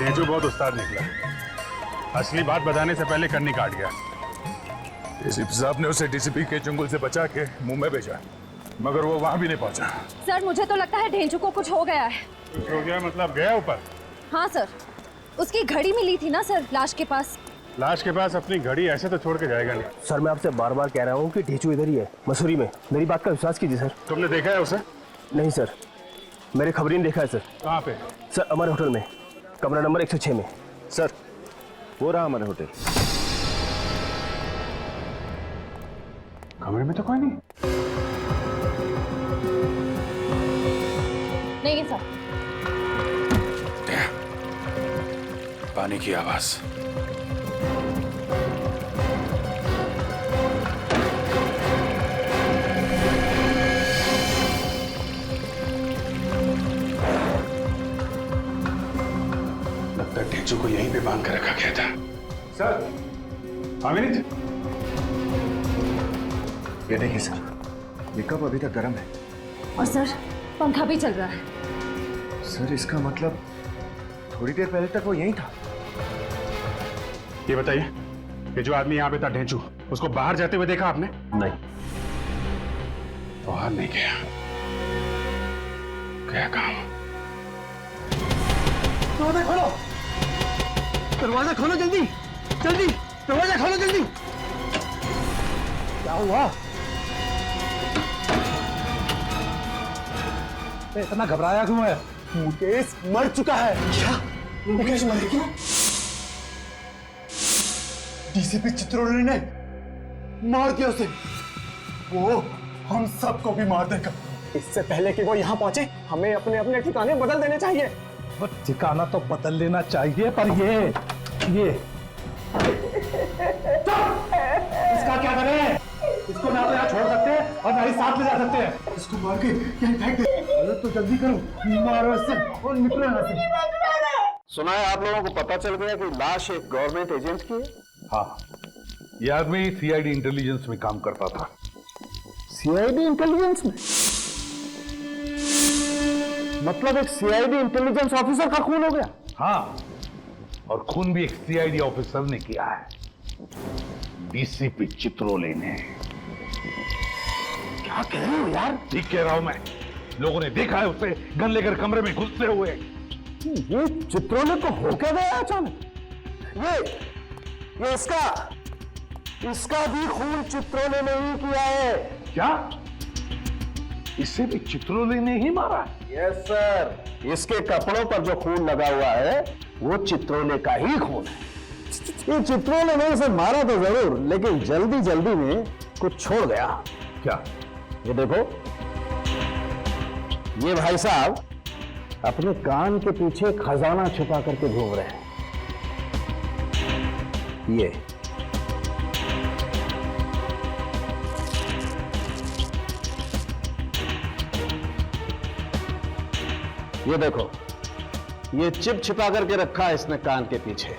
तेजू बहुत उस्ताद निकला। असली बात बताने से पहले कन्नी काट गया। एसीपी साहब ने उसे डीसीपी के चंगुल से बचा के मुंह में भेजा, मगर वो वहां भी नहीं पहुंचा। सर मुझे तो लगता है ढेंचू को कुछ हो गया है। कुछ हो गया मतलब गया ऊपर? हाँ सर, उसकी घड़ी मिली थी ना सर लाश के पास। लाश के पास अपनी घड़ी ऐसे तो छोड़ के जाएगा नहीं। सर मैं आपसे बार बार कह रहा हूँ कि ढेंचू इधर ही है, मसूरी में। मेरी बात का विश्वास कीजिए सर। तुमने देखा है उसे? नहीं सर, मेरे खबरी ने देखा है सर। कहाँ पे? सर अमर होटल में, कमरा नंबर 106 में। सर वो रहा हमारे होटल। कमरे में तो कोई नहीं। नहीं है सर। पानी की आवाज। लगता है ढेंचू को यहीं पे बांध कर रखा गया था। सर, अमित, ये देखिए सर, ये कप अभी तक गर्म है। और सर पंखा भी चल रहा है। सर इसका मतलब थोड़ी देर पहले तक वो यहीं था। ये बताइए, ये जो आदमी यहाँ पे था ढेंचू, उसको बाहर जाते हुए देखा आपने? नहीं। बाहर नहीं गया, क्या काम? दरवाजा खोलो, दरवाजा खोलो जल्दी जल्दी, दरवाजा खोलो जल्दी। क्या हुआ? इतना घबराया क्यों है? मुकेश मर चुका है। क्या? मुकेश मर गया? डीसीपी चित्रोले ने मार दिया उसे। वो हम सबको भी मार देगा। इससे पहले कि वो यहाँ पहुंचे, हमें अपने अपने ठिकाने बदल देने चाहिए। वो ठिकाना तो बदल लेना चाहिए, पर ये इसका क्या करें? इसको ना तो यहाँ छोड़ सकते हैं और ना ही साथ ले जा सकते हैं। इसको मार के यहीं फेंक दे। अरे तो जल्दी करो, मारो इससे और निकलो यहाँ से। सुना है आप लोगों को पता चल गया कि लाश एक गवर्नमेंट एजेंट की है? हाँ, ये आदमी सीआईडी इंटेलिजेंस में काम करता था। सीआईडी इंटेलिजेंस में? मतलब एक सीआईडी इंटेलिजेंस ऑफिसर का खून हो गया? हाँ, और खून भी एक सीआईडी ऑफिसर ने किया है, डीसीपी चित्रोले ने। क्या कह रहे हो यार? ठीक कह रहा हूं मैं। लोगों ने देखा है उसे गन लेकर कमरे में घुसते हुए। ये चित्रोले को हो क्या गया अचानक? ये इसका भी खून चित्रोले ने ही किया है। क्या? इसे भी चित्रोले ने ही मारा? यस सर, इसके कपड़ों पर जो खून लगा हुआ है वो चित्रोले का ही खून है। ये चित्रोले ने इसे मारा तो जरूर, लेकिन जल्दी जल्दी में कुछ छोड़ गया। क्या? ये देखो, ये भाई साहब अपने कान के पीछे खजाना छुपा करके घूम रहे हैं। ये देखो, ये चिप छिपा करके रखा है इसने कान के पीछे।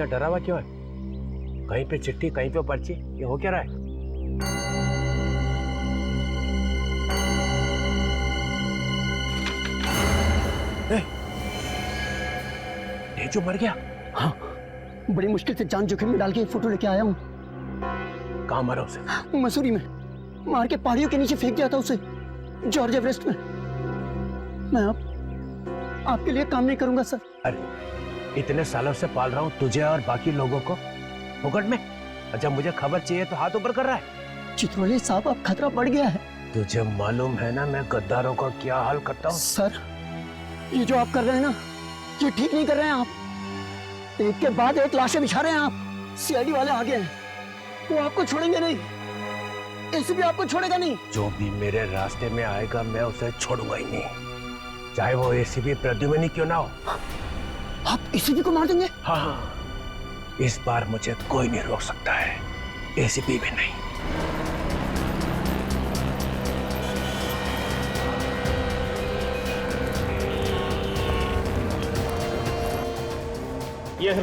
इतना डरा हुआ क्यों है? कहीं पे चिट्ठी, कहीं पे पर्ची, ये हो क्या रहा है? ये जो मर गया? हाँ, बड़ी मुश्किल से जान जोखिम में डाल के ये फोटो लेके आया हूँ। कहाँ मरा उसे? मसूरी में मार के पहाड़ियों के नीचे फेंक दिया था उसे, जॉर्ज एवरेस्ट में। मैं आपके लिए काम नहीं करूंगा सर। अरे इतने सालों से पाल रहा हूँ तुझे और बाकी लोगों को फुकट में, और जब मुझे खबर चाहिए तो हाथ ऊपर कर रहा है। चित्रोले साहब, अब खतरा बढ़ गया है। तुझे मालूम है ना मैं गद्दारों का क्या हाल करता हूँ? सर, ये जो आप कर रहे हैं ना, ये ठीक नहीं कर रहे हैं आप। एक के बाद एक लाशें बिछा रहे हैं आप। सीआईडी वाले आ गए हैं, वो आपको छोड़ेंगे नहीं, एसीपी आपको छोड़ेगा नहीं। जो भी मेरे रास्ते में आएगा मैं उसे छोड़ूंगा ही नहीं, चाहे वो एसीपी प्रद्युम्न क्यों ना हो। आप एसीपी को मार देंगे? हाँ, इस बार मुझे कोई नहीं रोक सकता है, एसीपी भी नहीं। ये है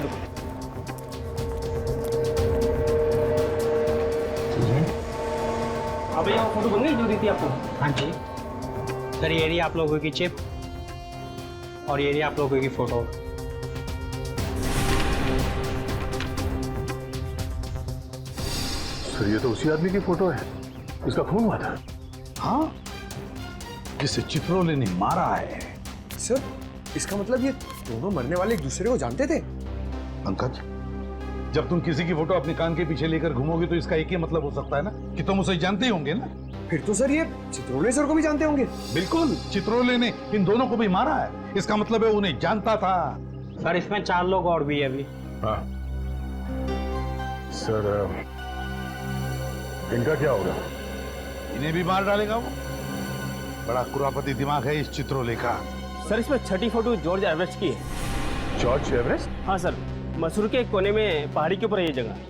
अब ये फोटो बन गई जो दी थी आपको? हाँ जी सर, ये रही आप लोगों की चिप और ये रही आप लोगों की फोटो। सर ये तो उसी आदमी की फोटो है, इसका खून हुआ था। हाँ, जिसे चित्रोले ने मारा है। सर, इसका मतलब ये दोनों मरने वाले एक दूसरे को जानते थे? पंकज, जब तुम किसी की फोटो अपने कान के पीछे लेकर घूमोगे तो इसका एक ही मतलब हो सकता है ना कि तुम उसे जानते ही होंगे ना। फिर तो सर ये चित्रोले सर को भी जानते होंगे। बिल्कुल, चित्रोले ने इन दोनों को भी मारा है, इसका मतलब है उन्हें जानता था। सर इसमें 4 लोग और भी है अभी। हाँ सर, इनका क्या होगा? इन्हें भी मार डालेगा वो। बड़ा कुरापति दिमाग है इस चित्रोले का। सर इसमें 6ठी फोटो जॉर्ज एवरेस्ट की है। George Everest? हाँ सर, मसूर के एक कोने में पहाड़ी के ऊपर है ये जगह।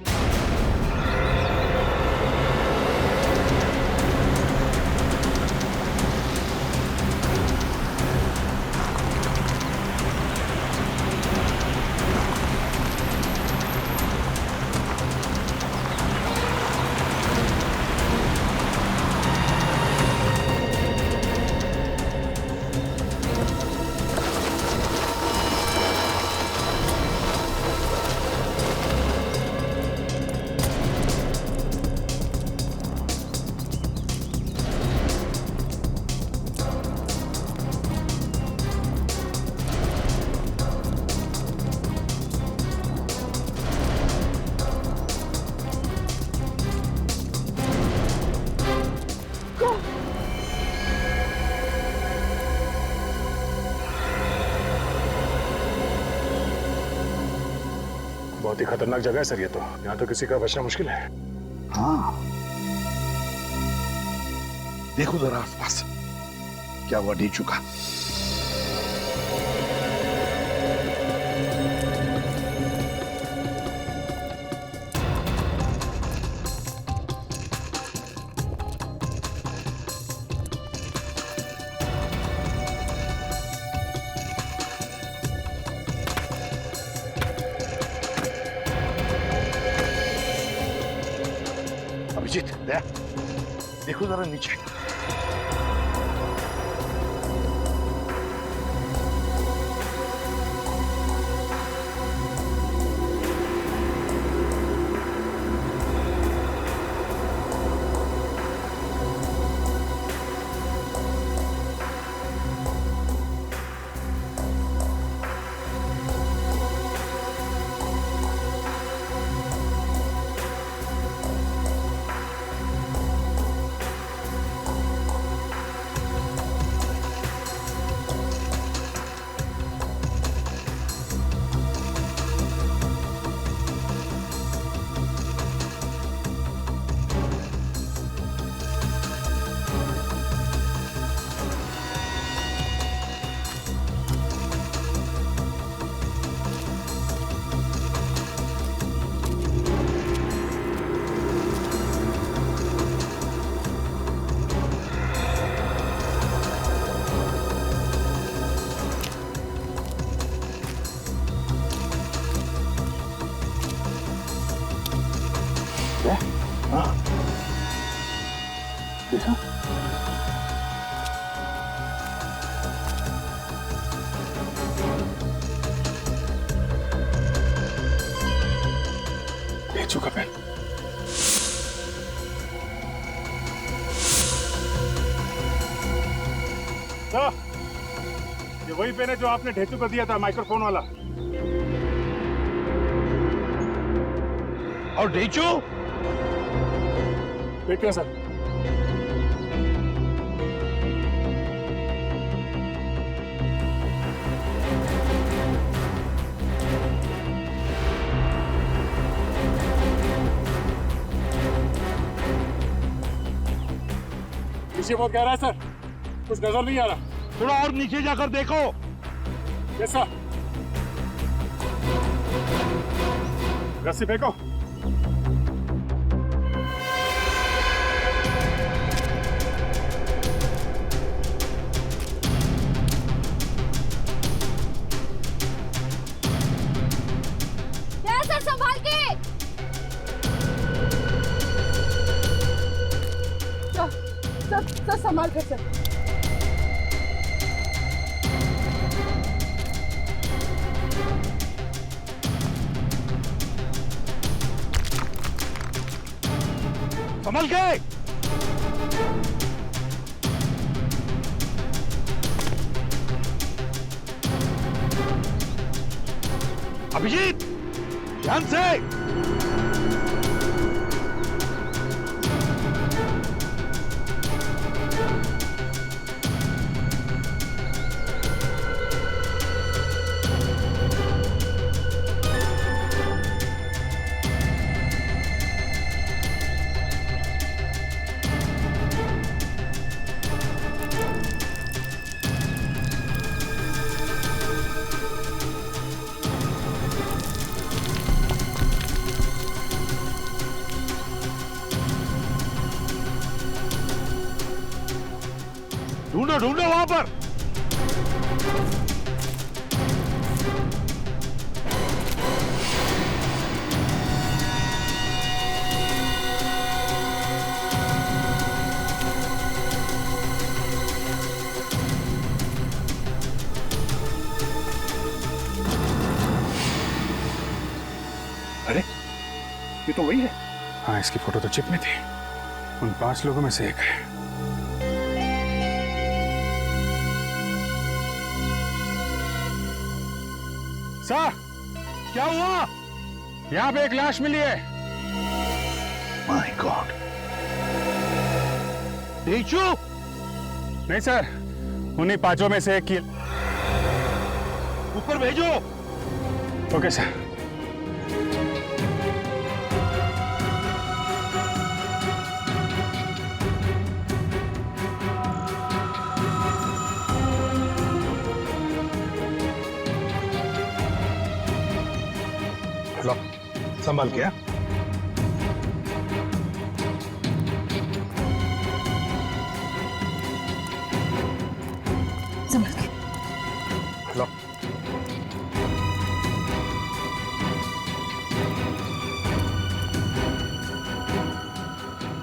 बहुत ही खतरनाक जगह है सर ये तो, यहाँ तो किसी का बचना मुश्किल है। हाँ, देखो जरा आसपास क्या हुआ नहीं चुका। अभिजीत, देखो जरा नीचे। भेजू का पेन। ये वही पेन है जो आपने ढेचू को दिया था, माइक्रोफोन वाला। और ढेचू देखिए सर। पीछे बहुत गहरा है सर, कुछ नजर नहीं आ रहा। थोड़ा और नीचे जाकर देखो। Yes sir. रस्सी फेंको। सर संभाल के। सर संभाल के सर। संभल के। अभिजीत ध्यान से। ढूंढो ढूंढो वहां पर। अरे ये तो वही है। हाँ, इसकी फोटो तो चिप में थी। उन 5 लोगों में से एक है। सर, क्या हुआ? यहाँ पे एक लाश मिली है। My god. ढेचू? नहीं सर, उन्हीं 5 में से एक की। ऊपर भेजो। Okay sir. लो, संभाल के। संभाल के। लो।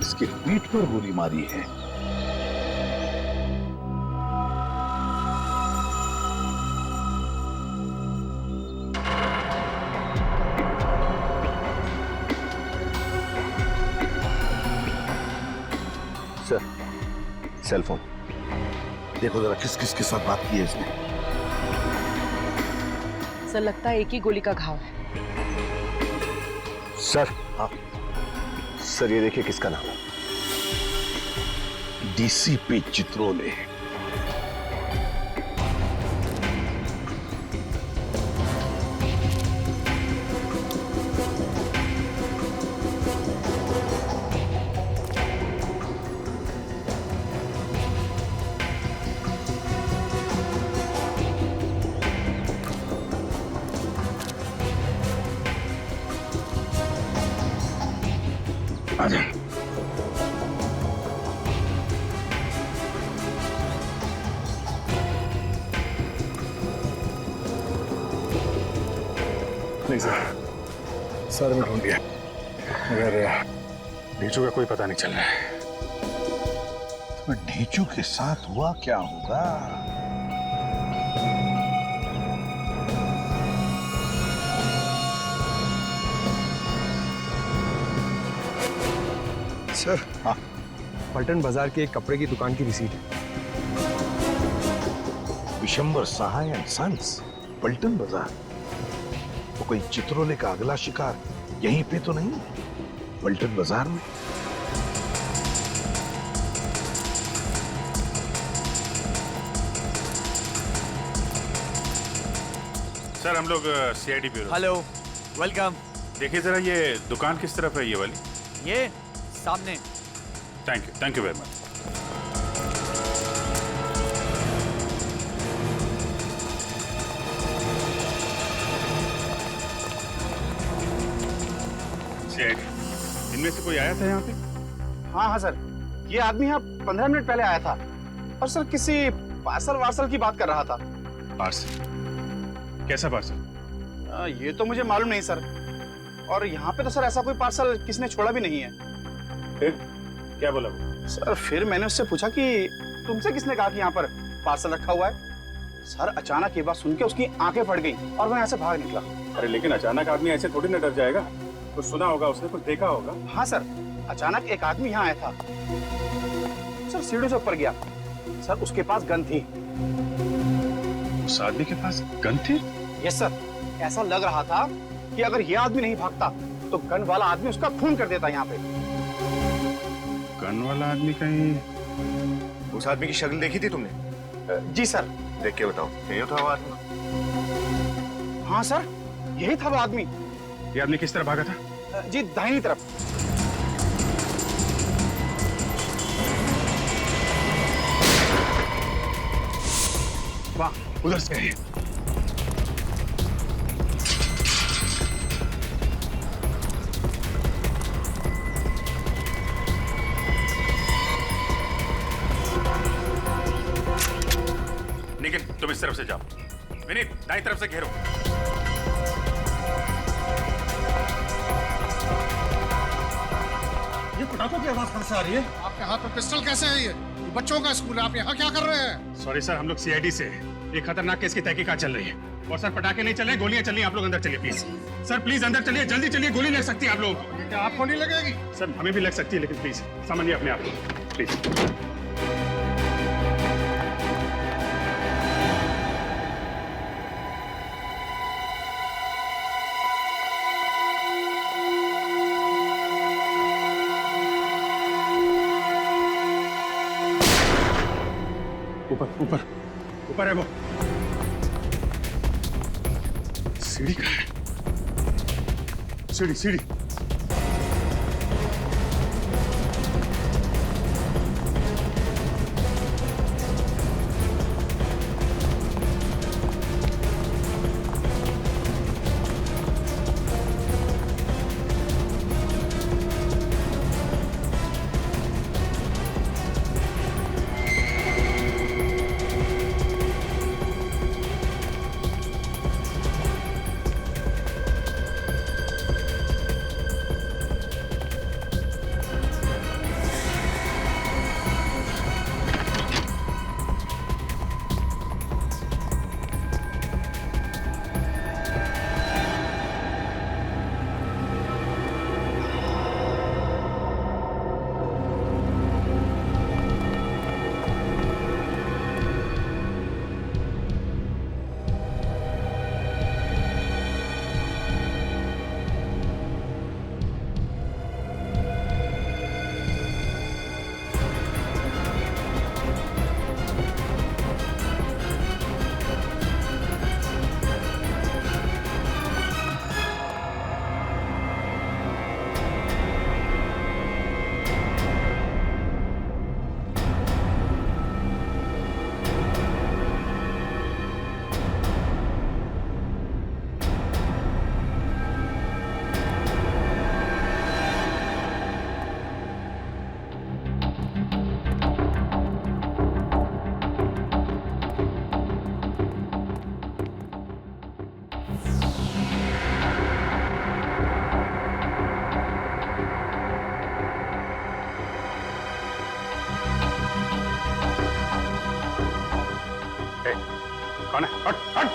इसके पीठ पर गोली मारी है। सर, सेल फोन देखो जरा, किस किस के साथ बात की है इसने। सर लगता है एक ही गोली का घाव है। सर, हाँ सर, ये देखिए किसका नाम है। डीसीपी चित्रोले। आजा। नहीं सर मैं ढूंढ लिया, मगर ढीचू का कोई पता नहीं चल रहा है। पर ढेंचू के साथ हुआ क्या होगा? सर, हाँ, पलटन बाजार की एक कपड़े की दुकान की रिसीट है। विशंबर सहाय एंड सन्स, पलटन बाजार। तो कोई चित्रोले का अगला शिकार यहीं पे तो नहीं, पलटन बाजार में? सर हम लोग सीआईडी ब्यूरो। Hello, welcome. देखिए जरा ये दुकान किस तरफ है ये वाली? ये सामने। Thank you very much. CID, इनमें से कोई आया था यहाँ पे? हाँ सर, ये आदमी यहाँ 15 मिनट पहले आया था और सर किसी पार्सल की बात कर रहा था। पार्सल? कैसा पार्सल? ये तो मुझे मालूम नहीं सर, और यहाँ पे तो सर ऐसा कोई पार्सल किसने छोड़ा भी नहीं है। फिर क्या बोला वो? सर फिर मैंने उससे पूछा कि तुमसे किसने कहा कि यहाँ पर पार्सल रखा हुआ है? सर अचानक ये बात सुन के उसकी आंखें फट गई और वह ऐसे भाग निकला। अरे लेकिन अचानक आदमी ऐसे थोड़ी ना डर जाएगा, कुछ सुना होगा उसने, कुछ देखा होगा। हाँ सर, अचानक एक आदमी यहाँ आया था सर, सीढ़ी से ऊपर गया सर, उसके पास गन थी। उस आदमी के पास गन थी? यस सर, ऐसा लग रहा था कि अगर ये आदमी नहीं भागता तो गन वाला आदमी उसका खून कर देता यहाँ पे। गन वाला आदमी कहीं? उस आदमी की शक्ल देखी थी तुमने? जी सर। देख के बताओ, यही था वो आदमी? हाँ सर, यही था वो आदमी। ये आदमी किस तरह भागा था? जी दाहिनी तरफ। वाह, उधर से है। निखिल तुम इस तरफ से जाओ, विनीत दाईं तरफ से घेरो। ये पटाखों की आवाज कहां से आ रही है? आपके हाथ में पिस्टल कैसे है? ये बच्चों का स्कूल है, आप यहाँ क्या कर रहे हैं? सॉरी सर, हम लोग सीआईडी से हैं। एक खतरनाक केस की तहकीकात चल रही है और सर पटाखे नहीं चल रहे, गोलियां चल रही हैं। आप लोग अंदर चलिए प्लीज। सर प्लीज अंदर चलिए, जल्दी चलिए, गोली लग सकती है आप लोगों को। क्या आपको नहीं लगेगी? सर हमें भी लग सकती है, लेकिन प्लीज समझिए अपने आप को प्लीज। ऊपर ऊपर है वो। सीढ़ी कहाँ है? सीढ़ी। कौन है? हट हट।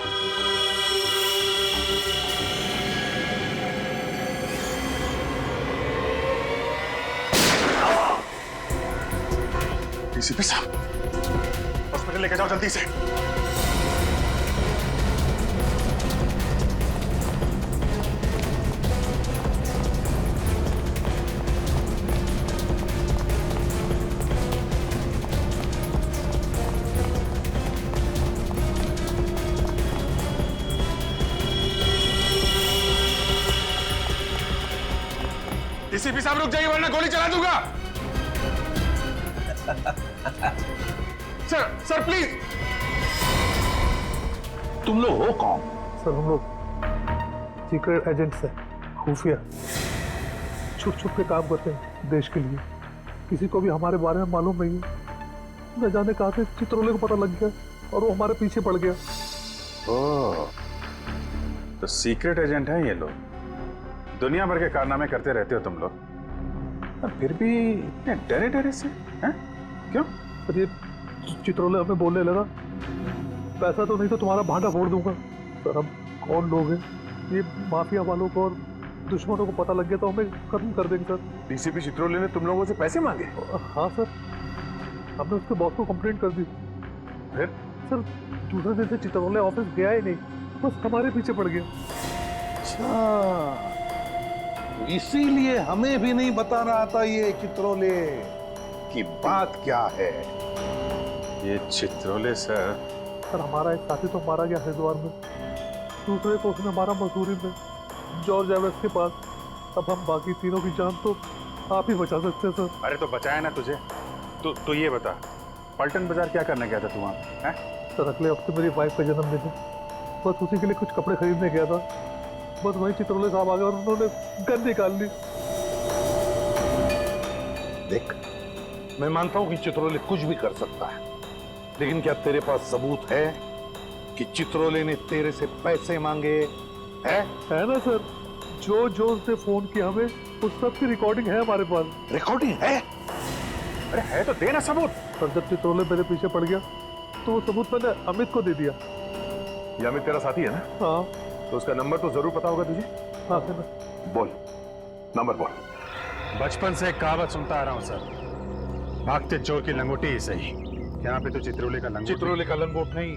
डीसीपी साहब, हॉस्पिटल लेके जाओ जल्दी से। डीसीपी साहब रुक जाइए वरना गोली चला दूंगा। Sir sir please. तुम लोग हो कौन? सर हम लोग सीक्रेट एजेंट्स हैं, खुफिया, छुप छुप के काम करते हैं देश के लिए। किसी को भी हमारे बारे में मालूम नहीं है। न जाने कहा से चित्रोले को पता लग गया और वो हमारे पीछे पड़ गया। ओह, तो सीक्रेट एजेंट हैं ये लोग। दुनिया भर के कारनामे करते रहते हो तुम लोग, और फिर भी इतने डरे डरे से हैं? क्यों? सर ये चित्रोले हमें बोलने लगा, पैसा तो नहीं तो तुम्हारा भांडा फोड़ दूंगा। सर हम कौन लोग हैं? ये माफिया वालों को और दुश्मनों को पता लग गया तो हमें खत्म कर देंगे सर। डीसीपी चित्रोले ने तुम लोगों से पैसे मांगे? हाँ सर, हमने उसके बॉस को कंप्लेंट कर दी। फिर? सर दूसरे दिन से चित्रोले ऑफिस गया ही नहीं, बस हमारे पीछे पड़ गया। अच्छा, इसीलिए हमें भी नहीं बता रहा था ये चित्रोले की बात क्या है। ये चित्रोले सर हमारा एक साथी तो मारा गया हरिद्वार में, दूसरे को उसने मारा मसूरी में जॉर्ज एवेस के पास। अब हम बाकी तीनों की जान तो आप ही बचा सकते हैं सर। अरे तो बचाया ना तुझे। तो ये बता, पलटन बाजार क्या करने गया था तू वहाँ? हैं? सर अगले हफ्ते मेरी वाइफ का जन्मदिन है, बस उसी के लिए कुछ कपड़े खरीदने गया था। बस वहीं चित्रोले साहब आ गए और उन्होंने गन निकाल ली। देख, मैं मानता हूं कि चित्रोले कुछ भी कर सकता है, लेकिन क्या तेरे पास सबूत है कि चित्रोले ने तेरे से पैसे मांगे? है ना सर, जो उसने फोन किया हमें उस सब की रिकॉर्डिंग है हमारे पास। रिकॉर्डिंग है? अरे है तो देना सबूत। सर जब चित्रोले मेरे पीछे पड़ गया तो वो सबूत मैंने अमित को दे दिया। ये अमित तेरा साथी है ना? हाँ। तो उसका नंबर तो जरूर पता होगा तुझे? हाँ सर। बोल, नंबर बोल। बचपन से एक कहावत सुनता आ रहा हूँ सर, भागते चोर की लंगोटी ही सही। यहाँ पे तो चित्रोले का लंगोट। चित्रोले का लंगोट नहीं,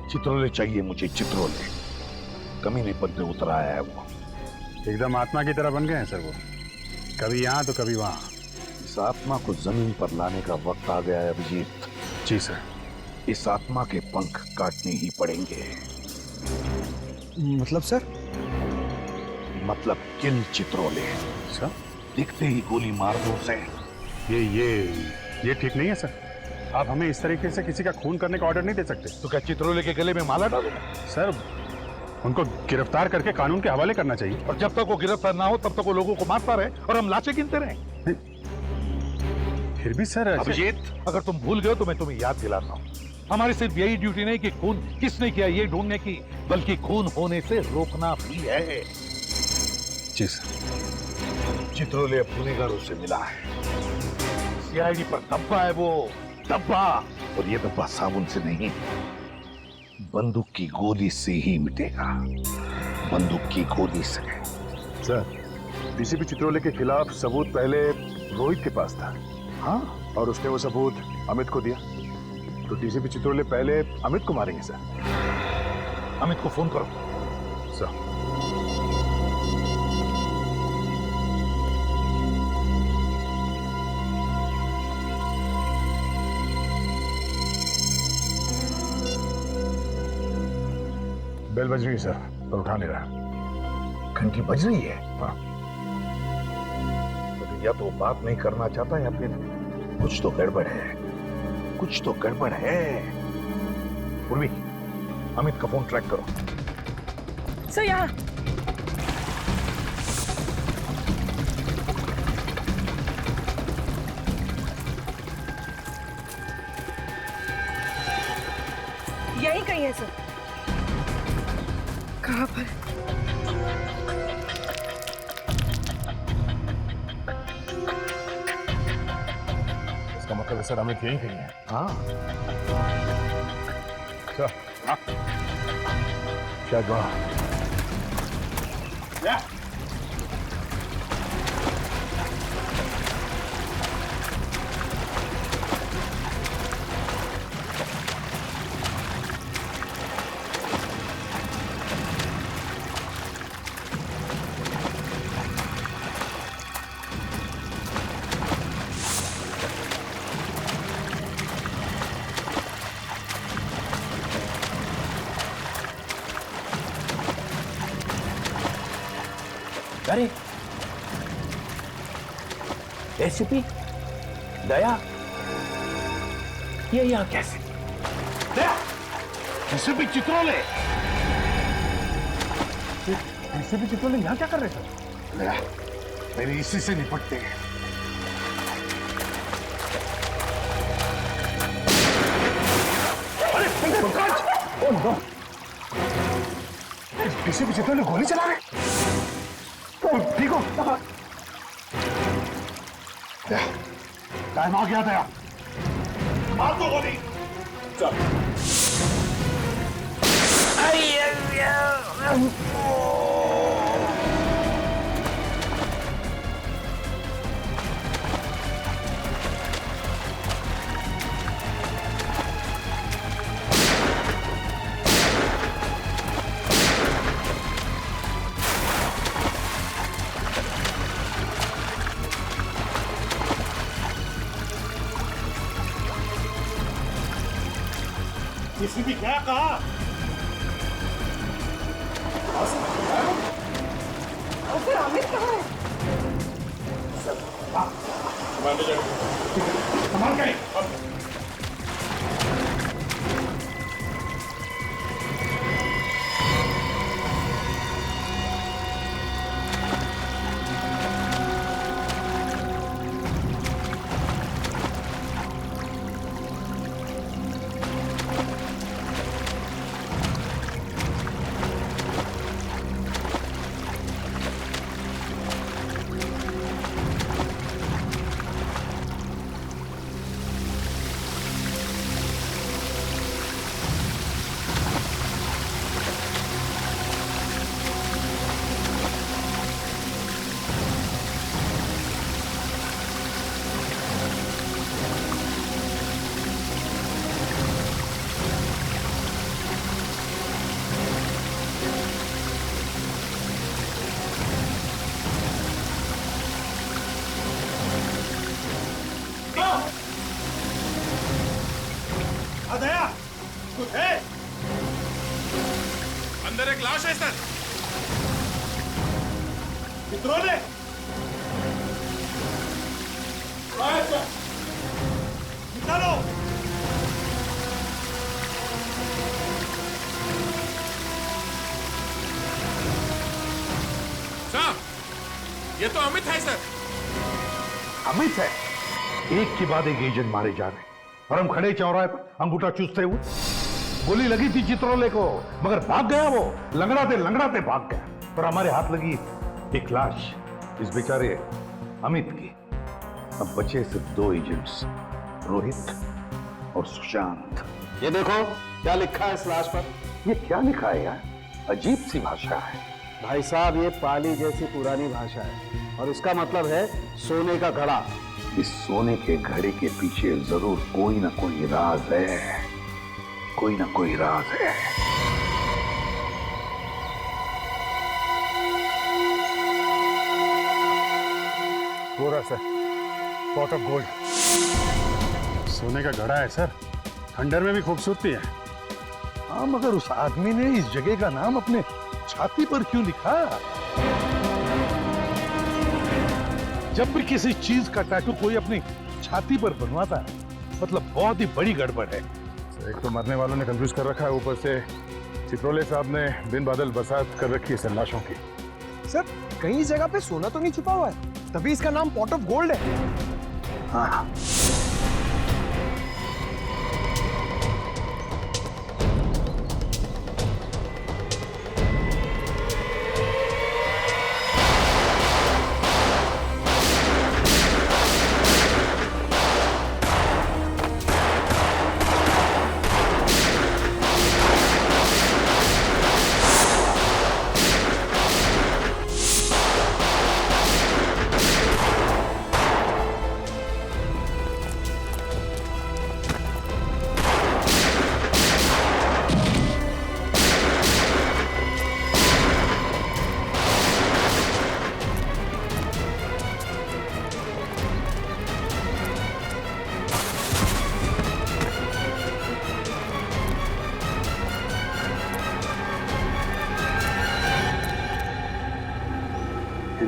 चित्रोले चाहिए मुझे। चित्रोले कमीनेपन पे उतर आया है वो। एकदम आत्मा की तरह बन गए हैं सर वो, कभी यहाँ तो कभी वहाँ। इस आत्मा को जमीन पर लाने का वक्त आ गया है अभिजीत। जी सर। इस आत्मा के पंख काटने ही पड़ेंगे। मतलब सर? मतलब किल चित्रोले। सर दिखते ही गोली मार दो उसे। ये ठीक नहीं है सर। आप हमें इस तरीके से किसी का खून करने का ऑर्डर नहीं दे सकते। तो क्या चित्रोले के गले में माला डालूं? सर उनको गिरफ्तार करके कानून के हवाले करना चाहिए। और जब तक वो गिरफ्तार ना हो तब तक वो लोगों को मारता रहे और हम लाशें गिनते रहे। फिर भी सर अभिजीत, अगर तुम भूल गए तो मैं तुम्हें याद दिलाता हूँ, हमारी सिर्फ यही ड्यूटी नहीं कि खून किसने किया ये ढूंढने की, बल्कि खून होने से रोकना भी है। जी सर। चित्रोले अब गुनहगारों से मिला है। सीआईडी पर धब्बा है वो, धब्बा। और ये धब्बा साबुन से नहीं, बंदूक की गोली से ही मिटेगा। बंदूक की गोली से। सर डीसीपी चित्रोले के खिलाफ सबूत पहले रोहित के पास था। हाँ, और उसने वो सबूत अमित को दिया, तो डीसीपी चित्रोले पहले अमित को मारेंगे सर। अमित को फोन करो। सर बेल बज रही है सर, पर उठा नहीं रहा। घंटी बज रही है? हाँ। तो या तो बात नहीं करना चाहता या फिर कुछ तो गड़बड़ है। कुछ तो गड़बड़ है। उर्वी, अमित का फोन ट्रैक करो। सर यहाँ। यही कहीं है सर। कहाँ पर? इसका मतलब है सर अमित यहीं कहीं है। हाँ। अच्छा शायद वहां। अरे एसीपी दया, ये यहाँ कैसे? दया, एसीपी चित्रोले। एसीपी चित्रोले यहाँ क्या कर रहे थे? दया, मेरी इसी से निपटते हैं। अरे Pankaj! Oh no! ACP Chitrole गोली चला रहे। ठीक हो? टाइम आ गया दया, मार दो गोली। चल। किसी भी क्या कहा? फिर अमित कहाँ है? संभाल के। दया, कुछ है? अंदर एक लाश है सर। चित्रोले। निकालो। साहब, ये तो अमित है सर। अमित है? एक के बाद एक एजेंट मारे जा रहे हैं और हम खड़े चौराहे पर अंगूठा चूसते हुए। गोली लगी थी चित्रोले को, मगर भाग गया वो, लंगड़ाते भाग गया। और हमारे हाथ लगी एक लाश, इस बेचारे अमित की। अब बचे सिर्फ 2 एजेंट्स, रोहित और सुशांत। ये देखो क्या लिखा है इस लाश पर। ये क्या लिखा है यार? अजीब सी भाषा है। भाई साहब, ये पाली जैसी पुरानी भाषा है और इसका मतलब है सोने का घड़ा। इस सोने के घड़े के पीछे जरूर कोई ना कोई राज है, कोई ना कोई राज है। पूरा सर, पॉट ऑफ गोल्ड। सोने का घड़ा है सर, खंडर में भी खूबसूरती है। हाँ, मगर उस आदमी ने इस जगह का नाम अपने छाती पर क्यों लिखा? जब भी किसी चीज का टैटू कोई अपनी छाती पर बनवाता है, मतलब बहुत ही बड़ी गड़बड़ है। एक तो मरने वालों ने कंफ्यूज कर रखा है, ऊपर से चित्रोले साहब ने दिन बादल बरसात कर रखी है सर लाशों की। सर, कहीं इस जगह पे सोना तो नहीं छुपा हुआ है, तभी इसका नाम पॉट ऑफ गोल्ड है। हाँ,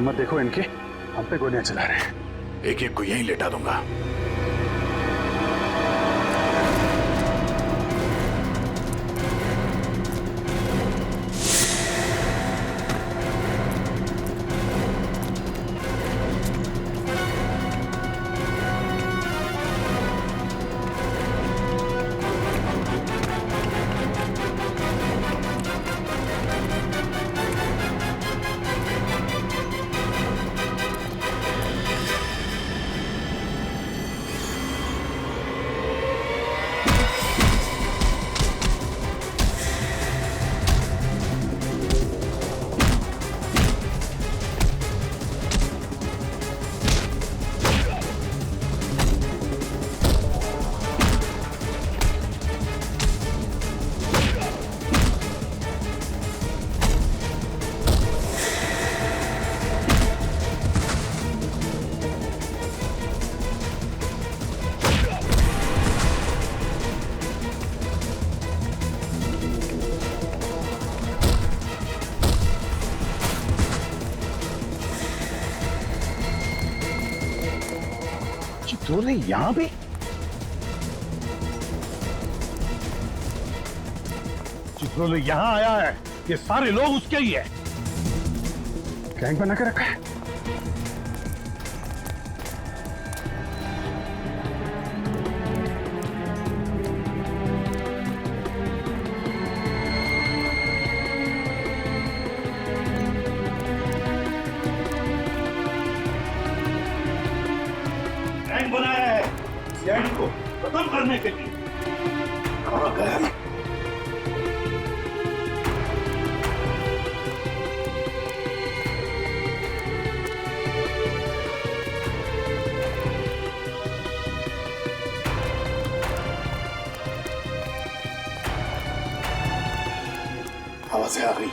हिम्मत देखो इनकी, हम पे गोलियां चला रहे हैं। एक एक को यहीं लेटा दूंगा। चित्रोले यहां भी? चित्रोले यहां आया है, ये सारे लोग उसके ही है। गैंग बना के रखा है। गैंग बनाया है सीआईडी को खत्म करने के लिए। कहां गया? आवाजें आ रही।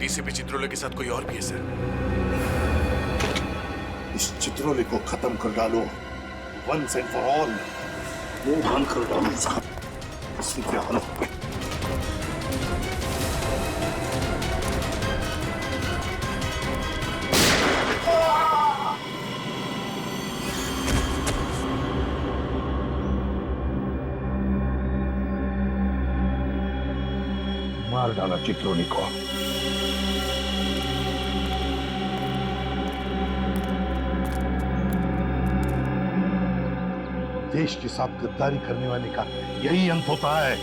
डीसीपी चित्रोले के साथ कोई और भी है सर? इस चित्रोले को खत्म कर डालो, वंस एंड फॉर ऑल। मुंह बंद कर डालो साहब, इसी के हालत पे। मार डाला चित्रोले को। देश के साथ गद्दारी करने वाले का यही अंत होता है।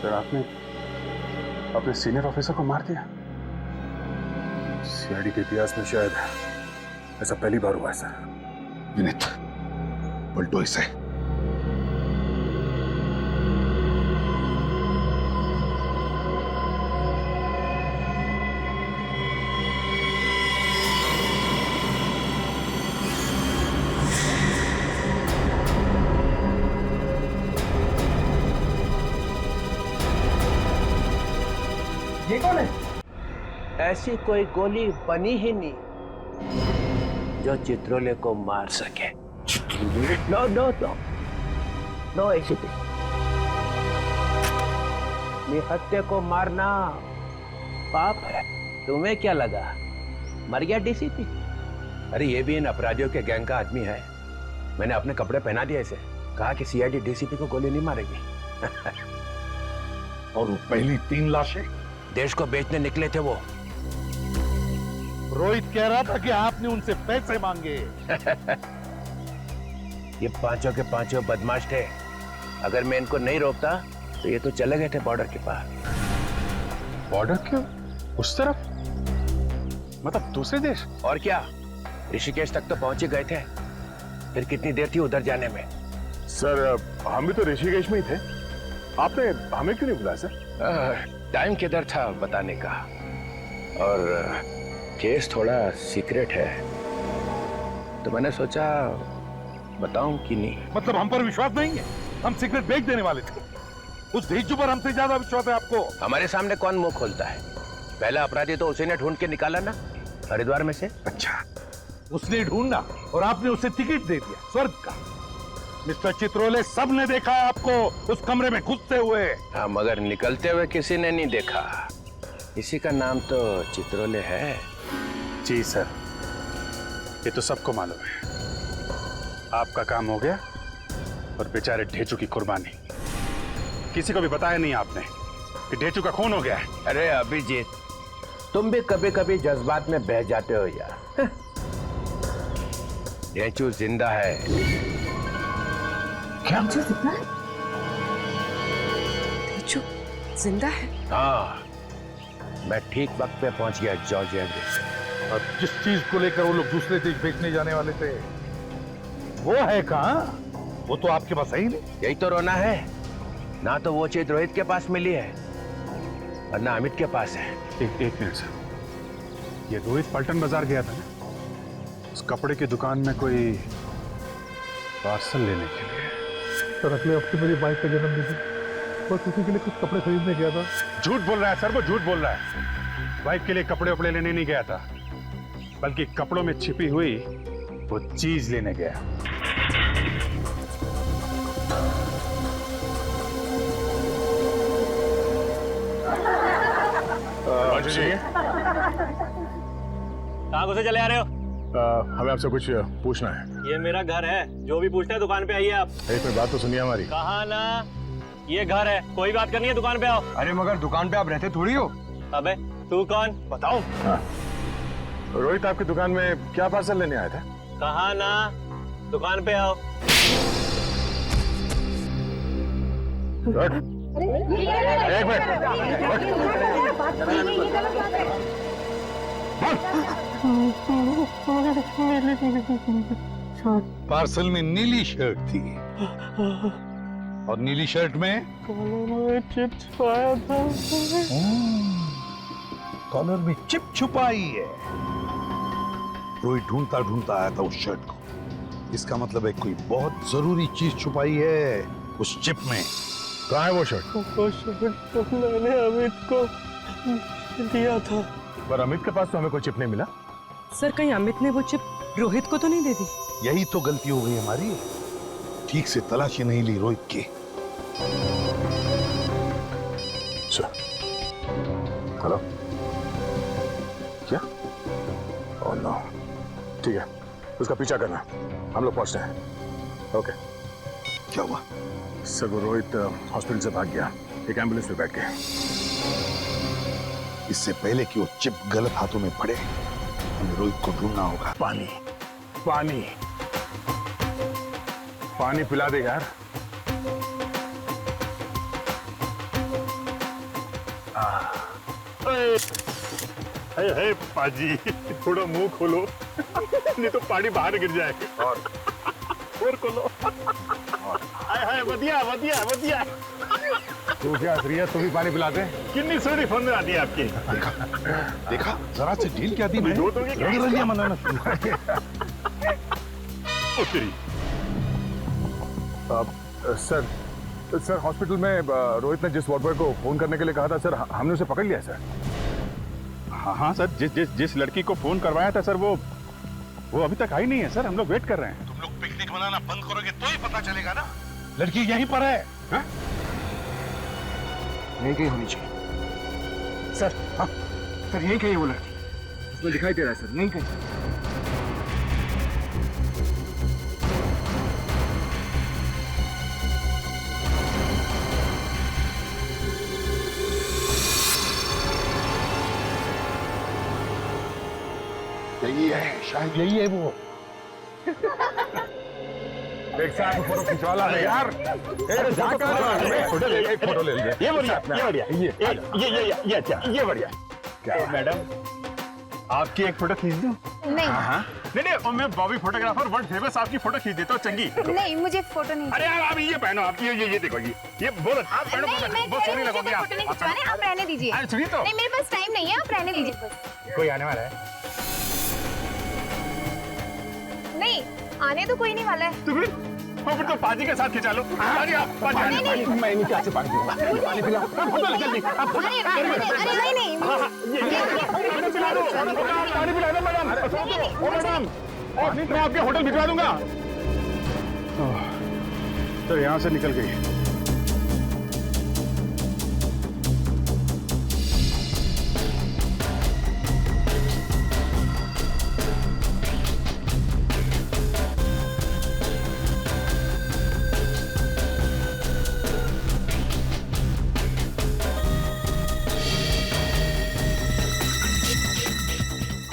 सर आपने अपने सीनियर ऑफिसर को मार दिया। सीआईडी के इतिहास में शायद ऐसा पहली बार हुआ है सर। विनीत, पलटो इसे। ये कौन है? ऐसी कोई गोली बनी ही नहीं जो चित्रोले को मार सके। No no no no ACP, निहत्थे को मारना पाप है। तुम्हें क्या लगा मर गया डीसीपी? अरे ये भी इन अपराधियों के गैंग का आदमी है। मैंने अपने कपड़े पहना दिए इसे, कहा कि सीआईडी डीसीपी को गोली नहीं मारेगी। और वो पहली 3 लाशें देश को बेचने निकले थे वो। रोहित कह रहा था कि आपने उनसे पैसे मांगे। ये पांचों के पांचों बदमाश थे। अगर मैं इनको नहीं रोकता तो ये तो चले गए थे बॉर्डर के पार। बॉर्डर क्यों? उस तरफ? मतलब दूसरे देश? और क्या, ऋषिकेश तक तो पहुंच ही गए थे। फिर कितनी देर थी उधर जाने में? सर हम भी तो ऋषिकेश में ही थे। आपने हमें क्यों नहीं बुलाया सर? टाइम किधर था बताने का, और केस थोड़ा सीक्रेट है तो मैंने सोचा बताऊं कि नहीं? मतलब हम पर विश्वास नहीं है? हम सिगरेट बेच देने वाले थे। उस ढीचू पर हमसे ज्यादा विश्वास है आपको। हमारे सामने कौन मुंह खोलता है? पहला अपराधी तो उसी ने ढूंढ के निकाला ना, हरिद्वार में से। अच्छा, उसने ढूंढा और आपने उसे टिकट दे दिया स्वर्ग का। मिस्टर चित्रोले, सबने देखा है आपको उस कमरे में घुसते हुए। हाँ, मगर निकलते हुए किसी ने नहीं देखा। इसी का नाम तो चित्रोले है। जी सर, ये तो सबको मालूम है। आपका काम हो गया और बेचारे ढेचू की कुर्बानी। किसी को भी बताया नहीं आपने कि ढेचू का खून हो गया है। अरे अभिजीत, तुम भी कभी कभी जज्बात में बह जाते हो यार। ढेचू जिंदा है। क्या जिंदा है? ढेचू जिंदा है? हाँ, मैं ठीक वक्त पे पहुंच गया जॉर्जिया में। और जिस चीज को लेकर वो लोग दूसरे देश बेचने जाने वाले थे, वो है कहाँ? वो तो आपके पास है ही नहीं। यही तो रोना है ना, तो वो चीज रोहित के पास मिली है और ना अमित के पास है। एक मिनट सर, ये रोहित पलटन बाजार गया था ना, उस कपड़े की दुकान में कोई पार्सल लेने के लिए। सर अगले हफ्ते मेरी बाइक का जन्मदिन है, बस उसी के लिए कुछ कपड़े खरीदने गया था। झूठ बोल रहा है सर, वो झूठ बोल रहा है। वाइफ के लिए कपड़े वपड़े लेने नहीं गया था, बल्कि कपड़ों में छिपी हुई वो चीज लेने गया। कहाँ घुसे चले आ रहे हो? हमें आपसे कुछ पूछना है। ये मेरा घर है, जो भी पूछते हैं दुकान पे आइए आप। एक मिनट बात तो सुनिए हमारी। कहा ना, ये घर है, कोई बात करनी है दुकान पे आओ। अरे मगर दुकान पे आप रहते थोड़ी हो। अबे तू कौन? बताओ। हाँ। रोहित आपकी दुकान में क्या पार्सल लेने आया था? कहा ना, दुकान पे आओ। एक मिनट। पार्सल में नीली शर्ट थी और नीली शर्ट में चिप्स पाया था। कॉलर में चिप छुपाई है। रोहित ढूंढता ढूंढता आया था उस शर्ट को। इसका मतलब है कोई बहुत जरूरी चीज छुपाई है उस चिप में। कहाँ है वो शर्ट? वो शर्ट तो मैंने अमित को दिया था। पर अमित के पास तो हमें कोई चिप नहीं मिला। सर कहीं अमित ने वो चिप रोहित को तो नहीं दे दी? यही तो गलती हो गई हमारी, ठीक से तलाशी नहीं ली रोहित की। हेलो, क्या? Oh no. ठीक है, उसका पीछा करना, हम लोग पहुंचते हैं। ओके। क्या हुआ? सर वो रोहित हॉस्पिटल से भाग गया, एक एम्बुलेंस में बैठ गया। इससे पहले कि वो चिप गलत हाथों में पड़े, हमें रोहित को ढूंढना होगा। पानी पानी पानी पिला दे यार। हे पाजी, थोड़ा मुंह खोलो नहीं तो पानी बाहर गिर जाएगा। और खोलो। हाय वधिया वधिया वधिया। तू क्या श्रीया, तू भी पानी पिला दे। कितनी सोनी फोन में आती है आपकी। देखा जरा से ढील क्या दी मैं, रंगरलियां मनाना शुरू कर दिया। सर हॉस्पिटल में रोहित ने जिस वार्ड बॉय को फोन करने के लिए कहा था सर, हमने उसे पकड़ लिया सर। हाँ सर, जिस लड़की को फोन करवाया था सर, वो अभी तक आई नहीं है सर। हम लोग वेट कर रहे हैं। तुम लोग पिकनिक मनाना बंद करोगे तो ही पता चलेगा ना। लड़की यहीं पर है। हाँ? यहीं कहीं होनी चाहिए सर। हाँ सर, यहीं कहीं वो लड़की, उसमें दिखाई दे रहा है सर, यहीं कहीं। यही है, शायद यही है वो। एक साथ फोटो खिंचवाला है यार। फोटो ले, एक फोटो ले लीजिए। ये बढ़िया, ये बढ़िया, ये अच्छा, ये बढ़िया। क्या मैडम, आपकी एक फोटो खींच दूं? नहीं नहीं, और मैं बॉबी फोटोग्राफर वर्ल्ड फेमस आपकी फोटो खींच देता हूँ चंगी। नहीं, मुझे फोटो नहीं। अरे यार आप ये पहनो, आप ये देखो, ये बहुत आप पहनो, बहुत सोहनी लगोगी आप। फोटो नहीं खिंचवाने, आप रहने दीजिए। अरे सुनिए तो, नहीं, मेरे पास टाइम नहीं है, आप रहने दीजिए बस। कोई आने वाला है? नहीं, आने तो कोई नहीं वाला है। तो फिर तो पाजी के साथ खिंचा लो। पाजी आप पाजी मैं नीचे आके पानी पीऊंगा। पानी पिला फोटो ले जल्दी। अरे नहीं पानी पिला दो मैडम। ओ मैडम मैं आपके होटल भिजवा दूंगा। तो यहाँ से निकल गई।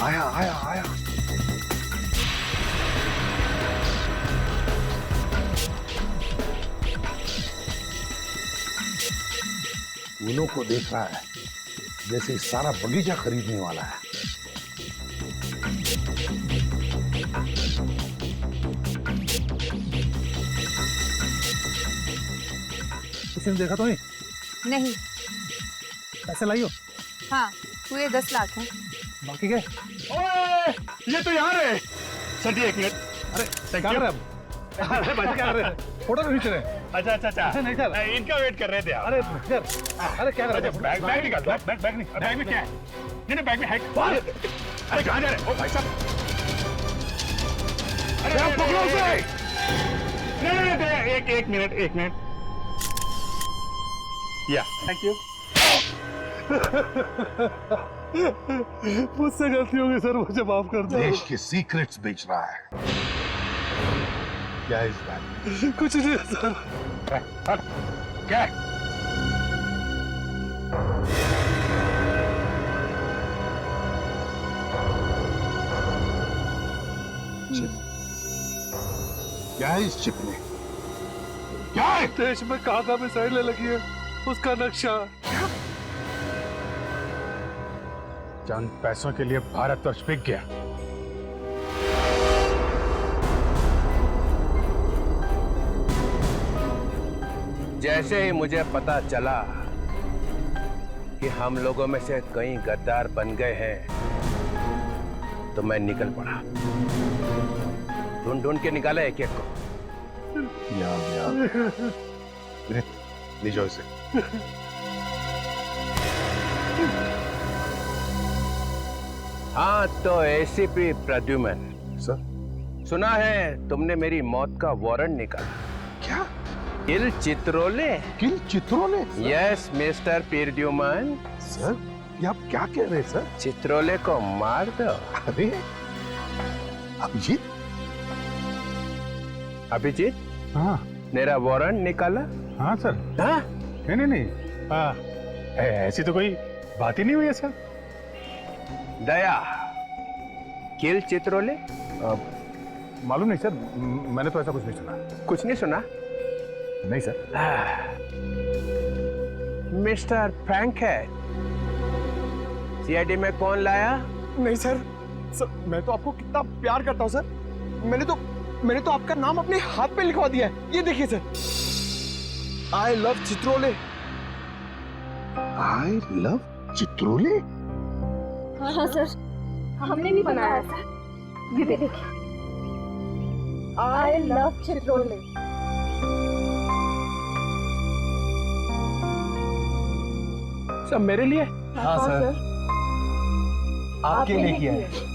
आया आया आया। फूलों को देख रहा है जैसे सारा बगीचा खरीदने वाला है। किसी ने देखा तो नहीं? नहीं। पैसे लाई हो? हाँ पूरे 10 लाख हैं। बाकी क्या? ओए ये तो यहाँ रहे। सर एक मिनट। अरे क्या कर रहे हैं? अरे भाई क्या कर रहे हैं? फोटो खींच रहे हैं। अच्छा नहीं सर, इनका वेट कर रहे थे आप। अरे सर, अरे क्या कर रहे हैं? बैग निकाल। बैग में क्या है? नहीं बैग में है। अरे कहाँ जा रहे हैं? ओ भाई साहब अरे आप पकड़ो उसे। नहीं एक मिनट या थैंक यू। मुझसे गलती हो गई सर, मुझे माफ कर दो। देश के सीक्रेट्स बेच रहा है। क्या है इस बैग? कुछ नहीं है सर। क्या है? क्या है इस चिप में? क्या है? देश में कहाँ मिसाइलें लगी है उसका नक्शा। चंद पैसों के लिए भारत तो बिक गया। जैसे ही मुझे पता चला कि हम लोगों में से कई गद्दार बन गए हैं तो मैं निकल पड़ा। ढूंढ के निकाला एक को। लीजिए इसे। हाँ तो एसीपी प्रद्युमन सर, सुना है तुमने मेरी मौत का वारंट निकाला। क्या? Kill Chitrole? Kill Chitrole? Yes mister Pradyuman. Sir ये आप क्या कह रहे हैं सर? चित्रोले को मार दो। अरे अभिजीत? अभिजीत हाँ मेरा वारंट निकाला? हाँ सर। हाँ? नहीं ऐसी तो कोई बात ही नहीं हुई है सर। दया किल चित्रोले? मालूम नहीं सर, मैंने तो ऐसा कुछ नहीं सुना। कुछ नहीं सुना? नहीं सर। मिस्टर फ्रैंक है सीआईडी में कौन लाया? नहीं सर, मैं तो आपको कितना प्यार करता हूँ सर। मैंने तो आपका नाम अपने हाथ पे लिखवा दिया है। ये देखिए sir, I love Chitrole. I love Chitrole? हाँ सर, हमने भी बनाया सर। ये देखिए, आई लव चित्रोले। सब मेरे लिए? हाँ सर, आपके लिए किया है।